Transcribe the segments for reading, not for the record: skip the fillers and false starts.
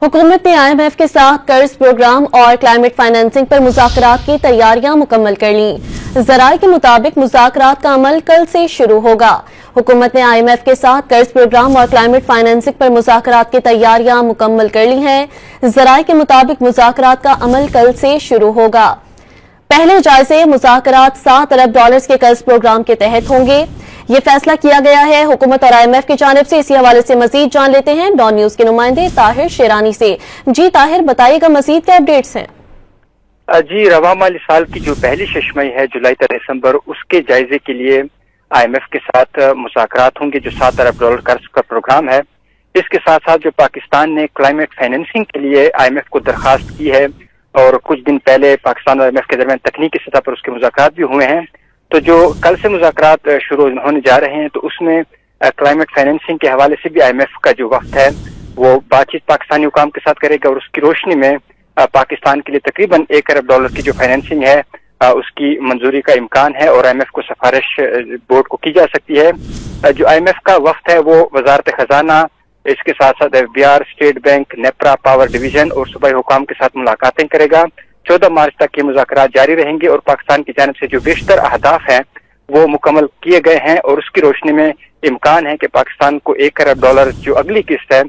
हुकूमत ने IMF के साथ कर्ज प्रोग्राम और क्लाइमेट फाइनेंसिंग पर मुज़ाकरात की तैयारियां मुकम्मल कर ली। ज़राए के मुताबिक मुज़ाकरात का अमल कल से शुरू होगा। हुकूमत ने IMF के साथ कर्ज प्रोग्राम और क्लाइमेट फाइनेंसिंग पर मुज़ाकरात की तैयारियां मुकम्मल कर ली हैं। ज़राए के मुताबिक मुज़ाकरात का अमल कल से शुरू होगा। पहले जायजे मुज़ाकरात $7 अरब के कर्ज प्रोग्राम के तहत होंगे। ये फैसला किया गया है हुकूमत और IMF की जानिब से। इसी हवाले से मजीद जान लेते हैं डॉन न्यूज के नुमाइंदे ताहिर शेरानी से। जी ताहिर, बताइएगा मजीद क्या अपडेट्स हैं? जी, रवा माली साल की जो पहली शशमई है जुलाई से दिसंबर, उसके जायजे के लिए IMF के साथ मुज़ाकरात होंगे जो $7 अरब कर्ज का प्रोग्राम है। इसके साथ साथ जो पाकिस्तान ने क्लाइमेट फाइनेंसिंग के लिए IMF को दरखास्त की है और कुछ दिन पहले पाकिस्तान और IMF के दरमियान तकनीकी सतह पर उसके मुज़ाकरात भी हुए हैं। तो जो कल से मुज़ाकरात शुरू होने जा रहे हैं तो उसमें क्लाइमेट फाइनेंसिंग के हवाले से भी IMF का जो वक्त है वो बातचीत पाकिस्तानी हुकाम के साथ करेगा और उसकी रोशनी में पाकिस्तान के लिए तकरीबन $1 अरब की जो फाइनेंसिंग है उसकी मंजूरी का इम्कान है और IMF को सिफारिश बोर्ड को की जा सकती है। जो IMF का वक्त है वो वजारत खजाना, इसके साथ साथ FBR, state bank, NEPRA, power division और सूबाई हुकाम के साथ मुलाकातें करेगा। 14 मार्च तक ये मुज़ाकरात जारी रहेंगे और पाकिस्तान की जानिब से जो बेशतर अहदाफ हैं वो मुकम्मल किए गए हैं और उसकी रोशनी में इम्कान है कि पाकिस्तान को $1 अरब जो अगली किस्त है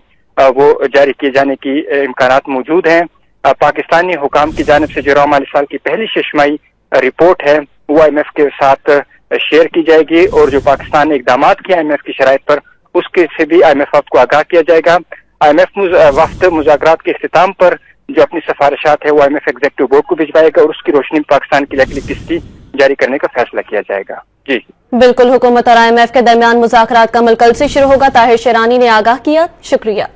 वो जारी किए जाने की इम्कानात मौजूद हैं। पाकिस्तानी हुकाम की जानिब से जो रवा माली साल की पहली शशमाई रिपोर्ट है वो IMF के साथ शेयर की जाएगी और जो पाकिस्तान ने इकदाम किया IMF की शराइत पर उसके से भी IMF को आगाह किया जाएगा। IMF वफ्द मुज़ाकरात के इख्तिताम पर जो अपनी सिफारिशात है वो IMF एग्जीक्यूटिव बोर्ड को भिजवाएगा और उसकी रोशनी में पाकिस्तान की अगली किस्ती जारी करने का फैसला किया जाएगा। जी बिल्कुल, हुकूमत और IMF के दरमियान मुज़ाकरात का अमल कल से शुरू होगा। ताहिर शेरानी ने आगाह किया, शुक्रिया।